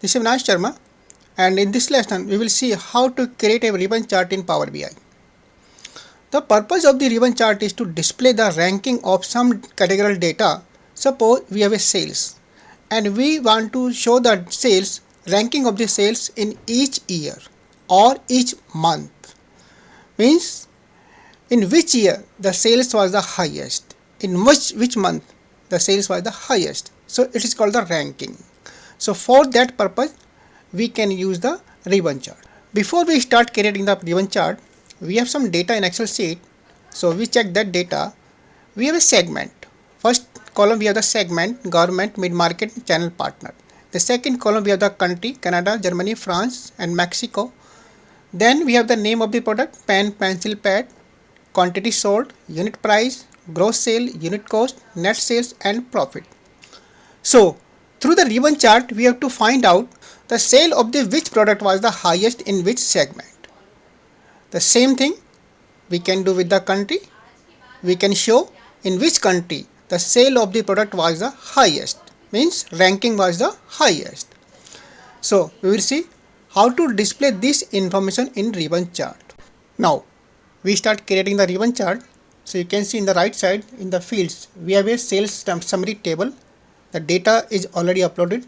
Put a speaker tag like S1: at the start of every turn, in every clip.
S1: This is Avinash Sharma, and in this lesson we will see how to create a ribbon chart in Power BI. The purpose of the ribbon chart is to display the ranking of some categorical data. Suppose we have a sales and we want to show the sales ranking of the sales in each year or each month. Means in which year the sales was the highest, in which month the sales was the highest. So it is called the ranking. So for that purpose we can use the ribbon chart. Before we start creating the ribbon chart, we have some data in Excel sheet. So we check that data. We have a segment. First column we have the segment government, mid-market, channel partner. The second column we have the country Canada, Germany, France and Mexico. Then we have the name of the product pen, pencil, pad, quantity sold, unit price, gross sale, unit cost, net sales and profit. So through the ribbon chart we have to find out the sale of the which product was the highest in which segment. The same thing we can do with the country. We can show in which country the sale of the product was the highest, means ranking was the highest. So we will see how to display this information in ribbon chart. Now we start creating the ribbon chart. So you can see in the right side in the fields we have a sales summary table. The data is already uploaded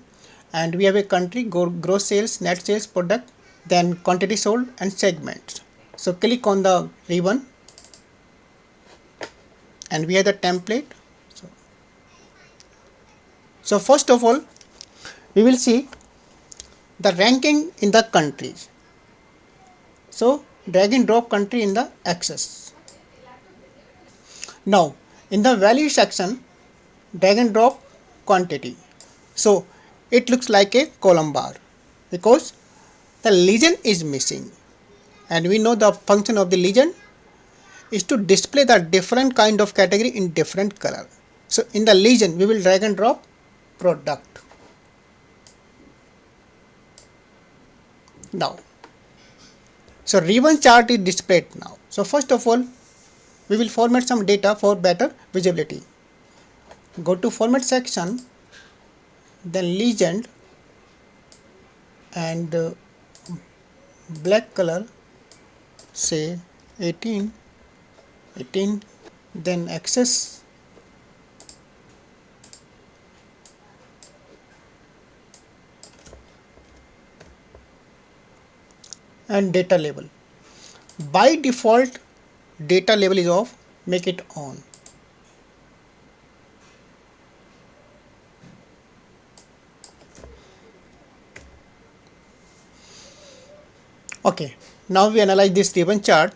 S1: and we have a country, gross sales, net sales, product, then quantity sold and segments. So click on the ribbon and we have the template. So first of all we will see the ranking in the countries. So drag and drop country in the axis. Now in the value section drag and drop quantity. So it looks like a column bar because the legend is missing, and we know the function of the legend is to display the different kind of category in different color. So in the legend we will drag and drop product. Now so ribbon chart is displayed now. So first of all we will format some data for better visibility. Go to format section, then legend and black color, say 18, then access, and data label. By default data label is off, make it on. Okay, now we analyze this ribbon chart.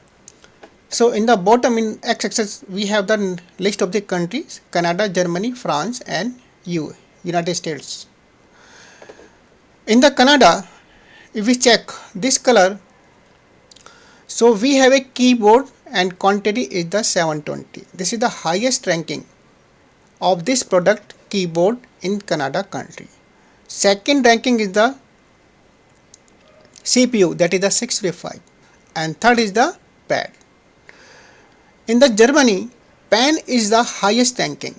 S1: So in the bottom in x-axis we have the list of the countries Canada, Germany, France and United States. In the Canada, if we check this color, so we have a keyboard and quantity is the 720. This is the highest ranking of this product keyboard in Canada country. Second ranking is the CPU, that is the 655, and third is the pad. In the Germany, pen is the highest ranking,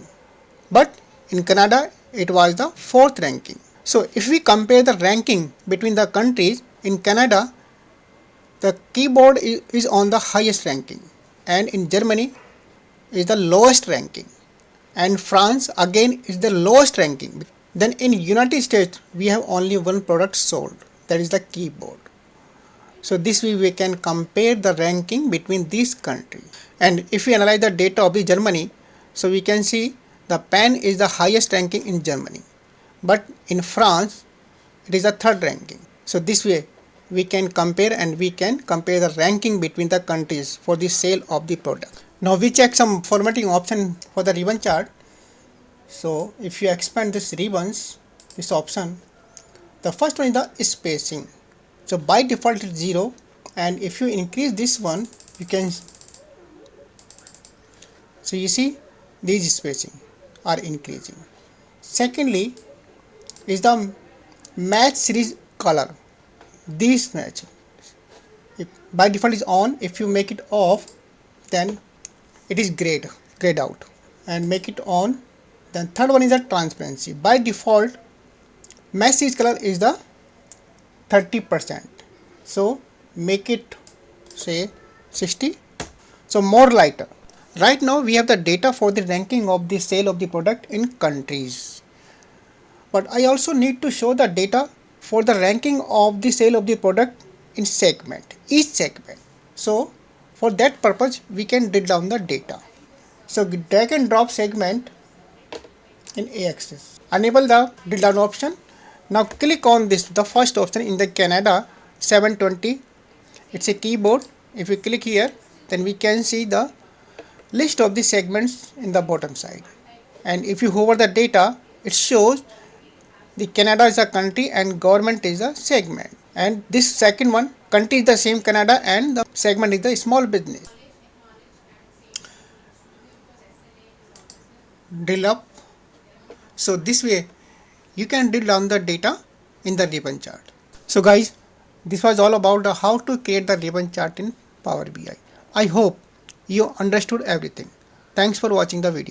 S1: but in Canada it was the fourth ranking. So if we compare the ranking between the countries, in Canada the keyboard is on the highest ranking, and in Germany is the lowest ranking, and France again is the lowest ranking. Then in United States we have only one product sold, that is the keyboard. So this way we can compare the ranking between these countries. And if we analyze the data of the Germany, so we can see the pen is the highest ranking in Germany, but in France it is the third ranking. So this way we can compare, and we can compare the ranking between the countries for the sale of the product. Now we check some formatting option for the ribbon chart. So if you expand this ribbons, this option, the first one is the spacing. So by default it's 0, and if you increase this one you can, so you see these spacing are increasing. Secondly is the match series color. These match, if by default is on, if you make it off then it is grayed out, and make it on. Then third one is the transparency. By default match series color is the 30%. So make it say 60. So more lighter. Right now we have the data for the ranking of the sale of the product in countries. But I also need to show the data for the ranking of the sale of the product in segment, each segment. So for that purpose we can drill down the data. So drag and drop segment in axis. Enable the drill down option. Now click on this, the first option in the Canada 720. It's a keyboard. If you click here, then we can see the list of the segments in the bottom side. And if you hover the data, it shows the Canada is a country and government is a segment. And this second one, country is the same Canada and the segment is the small business. Drill up. So this way you can drill down the data in the ribbon chart. So guys, this was all about how to create the ribbon chart in Power BI. I hope you understood everything. Thanks for watching the video.